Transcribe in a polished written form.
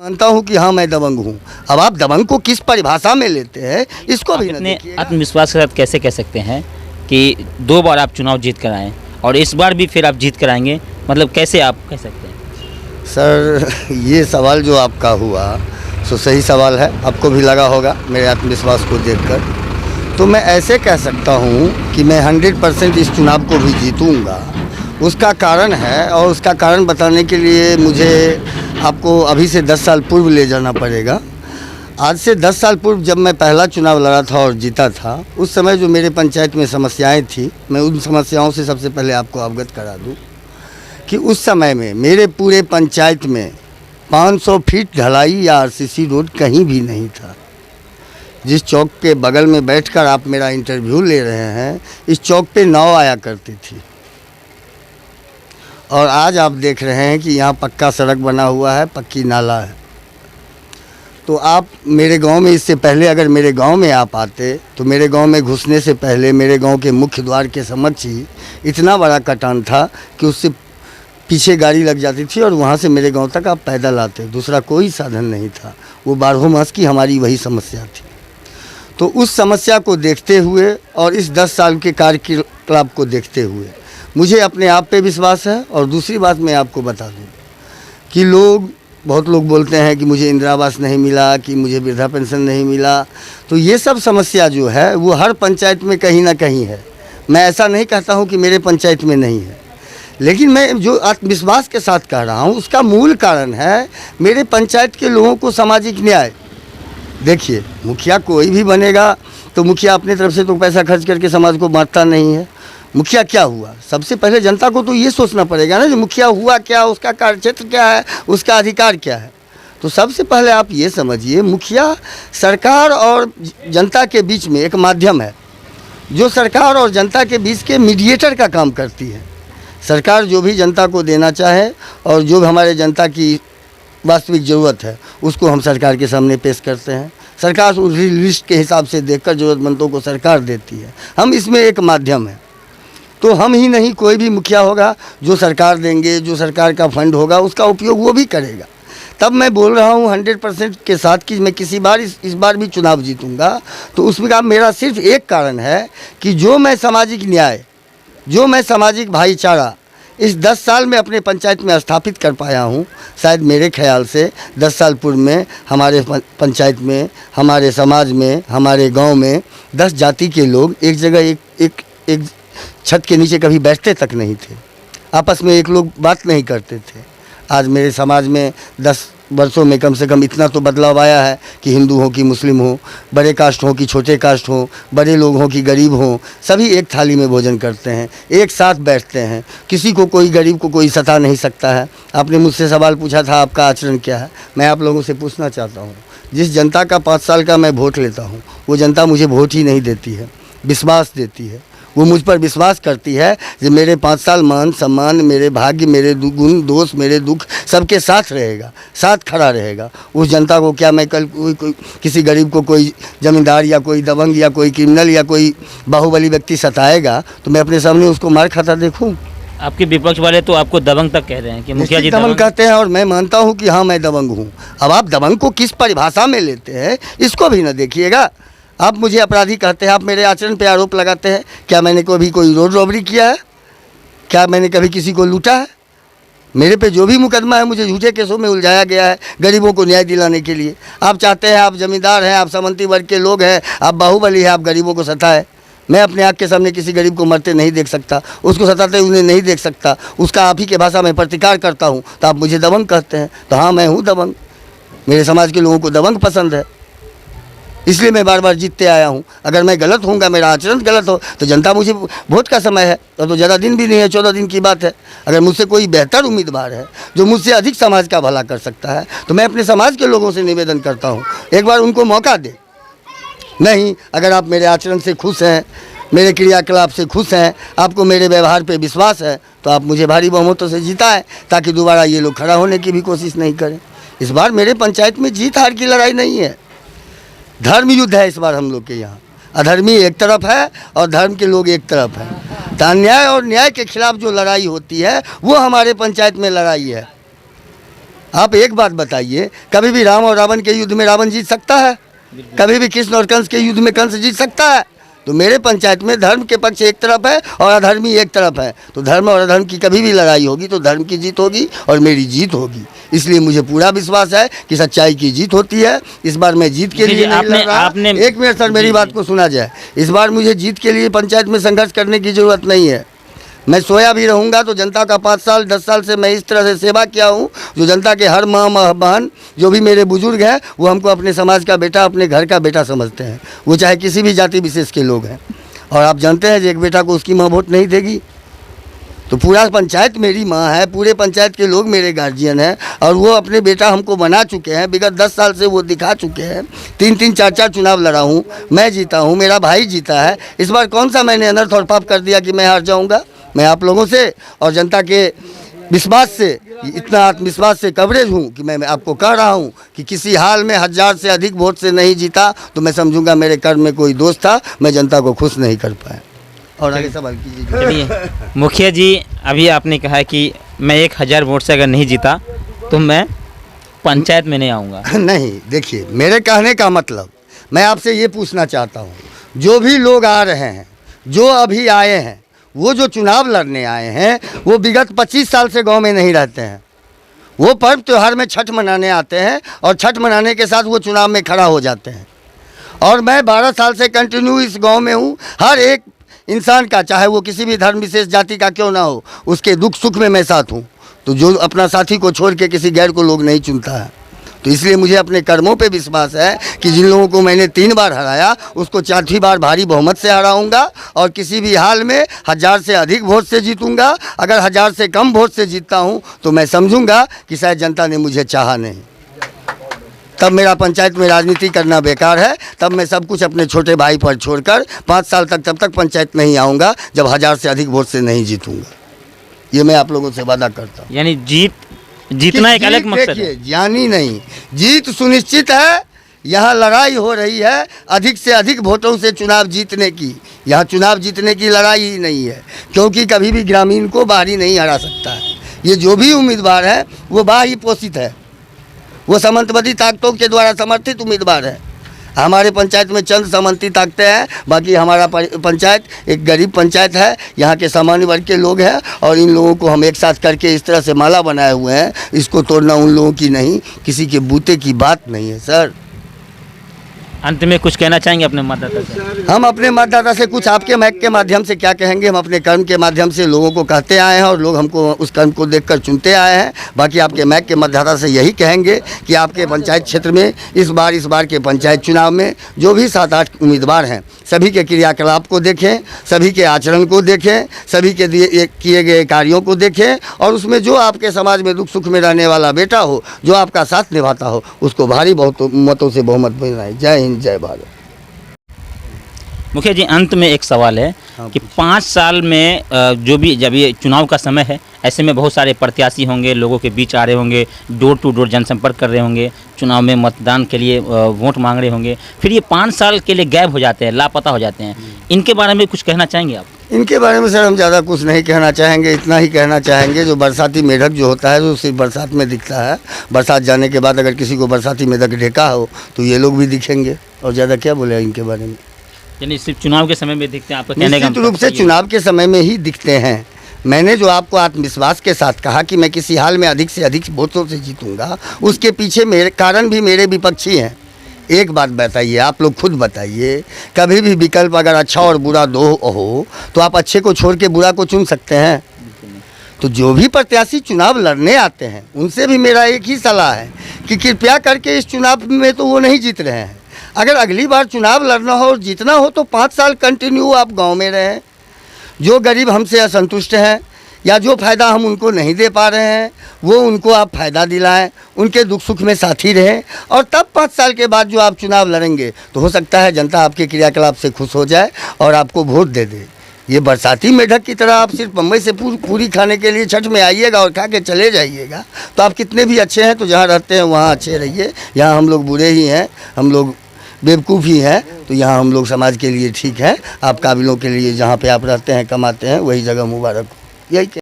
मानता हूँ कि हाँ मैं दबंग हूँ। अब आप दबंग को किस परिभाषा में लेते हैं इसको भी अपने देखिएगा। आत्मविश्वास के साथ कैसे कह सकते हैं कि 2 बार आप चुनाव जीत कर आए और इस बार भी फिर आप जीत कर आएंगे, मतलब कैसे आप कह सकते हैं? सर ये सवाल जो आपका हुआ सो सही सवाल है, आपको भी लगा होगा मेरे आत्मविश्वास को देखकर। तो मैं ऐसे कह सकता हूँ कि मैं 100% इस चुनाव को भी जीतूँगा। उसका कारण है और उसका कारण बताने के लिए मुझे आपको अभी से 10 साल पूर्व ले जाना पड़ेगा। आज से 10 साल पूर्व जब मैं पहला चुनाव लड़ा था और जीता था, उस समय जो मेरे पंचायत में समस्याएं थी, मैं उन समस्याओं से सबसे पहले आपको अवगत करा दूं कि उस समय में मेरे पूरे पंचायत में 500 फीट ढलाई या आरसीसी रोड कहीं भी नहीं था। जिस चौक के बगल में बैठकर आप मेरा इंटरव्यू ले रहे हैं, इस चौक पे नाव आया करती थी और आज आप देख रहे हैं कि यहाँ पक्का सड़क बना हुआ है, पक्की नाला है। तो आप मेरे गांव में इससे पहले अगर मेरे गांव में आप आते तो मेरे गांव में घुसने से पहले मेरे गांव के मुख्य द्वार के समक्ष ही इतना बड़ा कटान था कि उससे पीछे गाड़ी लग जाती थी और वहाँ से मेरे गांव तक आप पैदल आते, दूसरा कोई साधन नहीं था। वो 12 मास की हमारी वही समस्या थी। तो उस समस्या को देखते हुए और इस 10 साल के कार्यकलाप को देखते हुए मुझे अपने आप पे विश्वास है। और दूसरी बात मैं आपको बता दूं कि बहुत लोग बोलते हैं कि मुझे इंदिरा आवास नहीं मिला, कि मुझे वृद्धा पेंशन नहीं मिला। तो ये सब समस्या जो है वो हर पंचायत में कहीं ना कहीं है। मैं ऐसा नहीं कहता हूँ कि मेरे पंचायत में नहीं है, लेकिन मैं जो आत्मविश्वास के साथ कह रहा हूँ उसका मूल कारण है मेरे पंचायत के लोगों को सामाजिक न्याय। देखिए, मुखिया कोई भी बनेगा तो मुखिया अपने तरफ से तो पैसा खर्च करके समाज को बांटता नहीं है। मुखिया क्या हुआ, सबसे पहले जनता को तो ये सोचना पड़ेगा ना कि मुखिया हुआ क्या, उसका कार्यक्षेत्र क्या है, उसका अधिकार क्या है। तो सबसे पहले आप ये समझिए, मुखिया सरकार और जनता के बीच में एक माध्यम है, जो सरकार और जनता के बीच के मीडिएटर का काम करती है। सरकार जो भी जनता को देना चाहे और जो हमारे जनता की वास्तविक ज़रूरत है उसको हम सरकार के सामने पेश करते हैं। सरकार उस लिस्ट के हिसाब से देखकर ज़रूरतमंदों को सरकार देती है। हम इसमें एक माध्यम है। तो हम ही नहीं, कोई भी मुखिया होगा जो सरकार देंगे, जो सरकार का फंड होगा उसका उपयोग वो भी करेगा। तब मैं बोल रहा हूँ 100% के साथ कि मैं किसी बार इस बार भी चुनाव जीतूँगा। तो उसमें का मेरा सिर्फ एक कारण है कि जो मैं सामाजिक न्याय, जो मैं सामाजिक भाईचारा इस 10 साल में अपने पंचायत में स्थापित कर पाया हूँ। शायद मेरे ख्याल से 10 साल पूर्व में हमारे पंचायत में, हमारे समाज में, हमारे गांव में 10 जाति के लोग एक जगह एक छत के नीचे कभी बैठते तक नहीं थे, आपस में एक लोग बात नहीं करते थे। आज मेरे समाज में 10 वर्षों में कम से कम इतना तो बदलाव आया है कि हिंदू हो कि मुस्लिम हो, बड़े कास्ट हो कि छोटे कास्ट हो, बड़े लोग हो कि गरीब हो, सभी एक थाली में भोजन करते हैं, एक साथ बैठते हैं। किसी को, कोई गरीब को कोई सता नहीं सकता है। आपने मुझसे सवाल पूछा था आपका आचरण क्या है, मैं आप लोगों से पूछना चाहता हूँ, जिस जनता का 5 साल का मैं वोट लेता हूँ वो जनता मुझे वोट ही नहीं देती है, विश्वास देती है। वो मुझ पर विश्वास करती है कि मेरे 5 साल मान सम्मान, मेरे भाग्य, मेरे गुण दोष, मेरे दुख सबके साथ रहेगा, साथ खड़ा रहेगा। उस जनता को क्या मैं कल कोई किसी गरीब को कोई जमींदार या कोई दबंग या कोई क्रिमिनल या कोई बाहुबली व्यक्ति सताएगा तो मैं अपने सामने उसको मार खाता देखूं? आपके विपक्ष वाले तो आपको दबंग तक कह रहे हैं कि मुखिया जी दबंग कहते हैं और मैं मानता हूँ कि हाँ मैं दबंग हूँ। अब आप दबंग को किस परिभाषा में लेते हैं इसको भी ना देखिएगा। आप मुझे अपराधी कहते हैं, आप मेरे आचरण पे आरोप लगाते हैं। क्या मैंने कभी कोई रोड रॉबरी किया है? क्या मैंने कभी किसी को लूटा है? मेरे पे जो भी मुकदमा है मुझे झूठे केसों में उलझाया गया है गरीबों को न्याय दिलाने के लिए। आप चाहते हैं, आप जमींदार हैं, आप सामंती वर्ग के लोग हैं, आप बाहुबली हैं, आप गरीबों को सताए। मैं अपने आँख के सामने किसी गरीब को मरते नहीं देख सकता, उसको सताते उन्हें नहीं देख सकता, उसका आप ही के भाषा में प्रतिकार करता हूँ। तो आप मुझे दबंग कहते हैं। तो हाँ मैं हूँ दबंग। मेरे समाज के लोगों को दबंग पसंद है, इसलिए मैं बार बार जीतते आया हूँ। अगर मैं गलत होऊंगा, मेरा आचरण गलत हो तो जनता मुझे, वोट का समय है तो ज़्यादा दिन भी नहीं है, 14 दिन की बात है। अगर मुझसे कोई बेहतर उम्मीदवार है जो मुझसे अधिक समाज का भला कर सकता है तो मैं अपने समाज के लोगों से निवेदन करता हूँ एक बार उनको मौका दे। नहीं, अगर आप मेरे आचरण से खुश हैं, मेरे क्रियाकलाप से खुश हैं, आपको मेरे व्यवहार पे विश्वास है तो आप मुझे भारी बहुमतों से जिताएं ताकि दोबारा ये लोग खड़ा होने की भी कोशिश नहीं करें। इस बार मेरे पंचायत में जीत हार की लड़ाई नहीं है, धर्म युद्ध है इस बार हम लोग के यहाँ। अधर्मी एक तरफ है और धर्म के लोग एक तरफ है। तो अन्याय और न्याय के खिलाफ जो लड़ाई होती है वो हमारे पंचायत में लड़ाई है। आप एक बात बताइए, कभी भी राम और रावण के युद्ध में रावण जीत सकता है? कभी भी कृष्ण और कंस के युद्ध में कंस जीत सकता है? तो मेरे पंचायत में धर्म के पक्ष एक तरफ है और अधर्मी एक तरफ है। तो धर्म और अधर्म की कभी भी लड़ाई होगी तो धर्म की जीत होगी और मेरी जीत होगी। इसलिए मुझे पूरा विश्वास है कि सच्चाई की जीत होती है। इस बार मैं जीत के लिए नहीं लड़ रहा। एक मिनट सर, मेरी बात को सुना जाए। इस बार मुझे जीत के लिए पंचायत में संघर्ष करने की ज़रूरत नहीं है। मैं सोया भी रहूँगा तो जनता का 5 साल 10 साल से मैं इस तरह से सेवा किया हूँ, जो जनता के हर माँ बहन जो भी मेरे बुजुर्ग हैं वो हमको अपने समाज का बेटा, अपने घर का बेटा समझते हैं, वो चाहे किसी भी जाति विशेष के लोग हैं। और आप जानते हैं, जो एक बेटा को उसकी माँ वोट नहीं देगी, तो पूरा पंचायत मेरी माँ है, पूरे पंचायत के लोग मेरे गार्जियन हैं। और वो अपने बेटा हमको बना चुके हैं, विगत 10 साल से वो दिखा चुके हैं। 3-3 4-4 चुनाव लड़ा हूँ, मैं जीता हूँ, मेरा भाई जीता है। इस बार कौन सा मैंने अनर्थ और पाप कर दिया कि मैं हार जाऊँगा? मैं आप लोगों से और जनता के विश्वास से, इतना आत्मविश्वास से कवरेज हूँ कि मैं आपको कह रहा हूँ कि किसी हाल में 1000 से अधिक वोट से नहीं जीता तो मैं समझूंगा मेरे कर्म में कोई दोष था, मैं जनता को खुश नहीं कर पाया। और आगे सवाल कीजिए। चलिए मुखिया जी, अभी आपने कहा कि मैं 1000 वोट से अगर नहीं जीता तो मैं पंचायत में नहीं आऊँगा। नहीं, देखिए मेरे कहने का मतलब, मैं आपसे ये पूछना चाहता हूँ, जो भी लोग आ रहे हैं, जो अभी आए हैं, वो जो चुनाव लड़ने आए हैं, वो विगत 25 साल से गांव में नहीं रहते हैं। वो पर्व त्यौहार में छठ मनाने आते हैं और छठ मनाने के साथ वो चुनाव में खड़ा हो जाते हैं। और मैं 12 साल से कंटिन्यू इस गांव में हूँ। हर एक इंसान का, चाहे वो किसी भी धर्म विशेष जाति का क्यों ना हो, उसके दुख सुख में मैं साथ हूँ। तो जो अपना साथी को छोड़ के किसी गैर को लोग नहीं चुनता है। तो इसलिए मुझे अपने कर्मों पे विश्वास है कि जिन लोगों को मैंने 3 बार हराया, उसको 4थी बार भारी बहुमत से हराऊंगा और किसी भी हाल में 1000 से अधिक वोट से जीतूंगा। अगर 1000 से कम वोट से जीतता हूं तो मैं समझूंगा कि शायद जनता ने मुझे चाहा नहीं। तब मेरा पंचायत में राजनीति करना बेकार है। तब मैं सब कुछ अपने छोटे भाई पर छोड़कर 5 साल तक तब तक पंचायत नहीं आऊँगा जब 1000 से अधिक वोट से नहीं जीतूँगा। ये मैं आप लोगों से वादा करता हूँ। यानी जीतना एक अलग मकसद है। जानी नहीं, जीत सुनिश्चित है। यहाँ लड़ाई हो रही है अधिक से अधिक वोटों से चुनाव जीतने की। यहाँ चुनाव जीतने की लड़ाई ही नहीं है, क्योंकि कभी भी ग्रामीण को बाहरी नहीं हरा सकता है। ये जो भी उम्मीदवार है वो बाहरी पोषित है, वो सामंतवादी ताकतों के द्वारा समर्थित उम्मीदवार है। हमारे पंचायत में चंद सामंती ताकतें हैं, बाकी हमारा पंचायत एक गरीब पंचायत है। यहाँ के सामान्य वर्ग के लोग हैं और इन लोगों को हम एक साथ करके इस तरह से माला बनाए हुए हैं। इसको तोड़ना उन लोगों की नहीं, किसी के बूते की बात नहीं है। सर, अंत में कुछ कहना चाहेंगे अपने मतदाता से? हम अपने मतदाता से कुछ आपके माइक के माध्यम से क्या कहेंगे? हम अपने कर्म के माध्यम से लोगों को कहते आए हैं और लोग हमको उस कर्म को देखकर चुनते आए हैं। बाकी आपके माइक के मतदाता से यही कहेंगे कि आपके पंचायत क्षेत्र में इस बार के पंचायत चुनाव में जो भी 7-8 उम्मीदवार हैं, सभी के क्रियाकलाप को देखें, सभी के आचरण को देखें, सभी के किए गए कार्यों को देखें और उसमें जो आपके समाज में दुख सुख में रहने वाला बेटा हो, जो आपका साथ निभाता हो, उसको भारी मतों से बहुमत बनाए। जय हिंद, जय भारत। मुखिया जी, अंत में एक सवाल है कि 5 साल में जो भी, जब ये चुनाव का समय है, ऐसे में बहुत सारे प्रत्याशी होंगे, लोगों के बीच आ रहे होंगे, डोर टू डोर जनसंपर्क कर रहे होंगे, चुनाव में मतदान के लिए वोट मांग रहे होंगे, फिर ये 5 साल के लिए गायब हो जाते हैं, लापता हो जाते हैं। इनके बारे में कुछ कहना चाहेंगे आप? इनके बारे में सर हम ज़्यादा कुछ नहीं कहना चाहेंगे। इतना ही कहना चाहेंगे, जो बरसाती मेढक जो होता है, जो सिर्फ बरसात में दिखता है, बरसात जाने के बाद अगर किसी को बरसाती मेढक देखा हो तो ये लोग भी दिखेंगे। और ज़्यादा क्या बोले इनके बारे में? यानी सिर्फ चुनाव के समय में दिखते हैं? आपका कहने का निश्चित रूप से चुनाव के समय में ही दिखते हैं। मैंने जो आपको आत्मविश्वास के साथ कहा कि मैं किसी हाल में अधिक से अधिक वोटों से जीतूंगा, उसके पीछे मेरे कारण भी मेरे विपक्षी हैं। एक बात बताइए, आप लोग खुद बताइए, कभी भी विकल्प अगर अच्छा और बुरा दो हो तो आप अच्छे को छोड़ के बुरा को चुन सकते हैं? तो जो भी प्रत्याशी चुनाव लड़ने आते हैं उनसे भी मेरा एक ही सलाह है कि कृपया करके इस चुनाव में तो वो नहीं जीत रहे हैं। अगर अगली बार चुनाव लड़ना हो और जीतना हो तो 5 साल कंटिन्यू आप गांव में रहें। जो गरीब हमसे असंतुष्ट हैं या जो फ़ायदा हम उनको नहीं दे पा रहे हैं, वो उनको आप फ़ायदा दिलाएं, उनके दुख सुख में साथी रहें। और तब 5 साल के बाद जो आप चुनाव लड़ेंगे तो हो सकता है जनता आपके क्रियाकलाप से खुश हो जाए और आपको वोट दे दे। ये बरसाती मेढक की तरह आप सिर्फ बम्बई से पूरी खाने के लिए छठ में आइएगा और खा के चले जाइएगा तो आप कितने भी अच्छे हैं तो जहाँ रहते हैं वहाँ अच्छे रहिए। यहाँ हम लोग बुरे ही हैं, हम लोग बेवकूफ़ ही हैं, तो यहाँ हम लोग समाज के लिए ठीक है। आप काबिलों के लिए जहाँ पे आप रहते हैं, कमाते हैं, वही जगह मुबारक हो। यही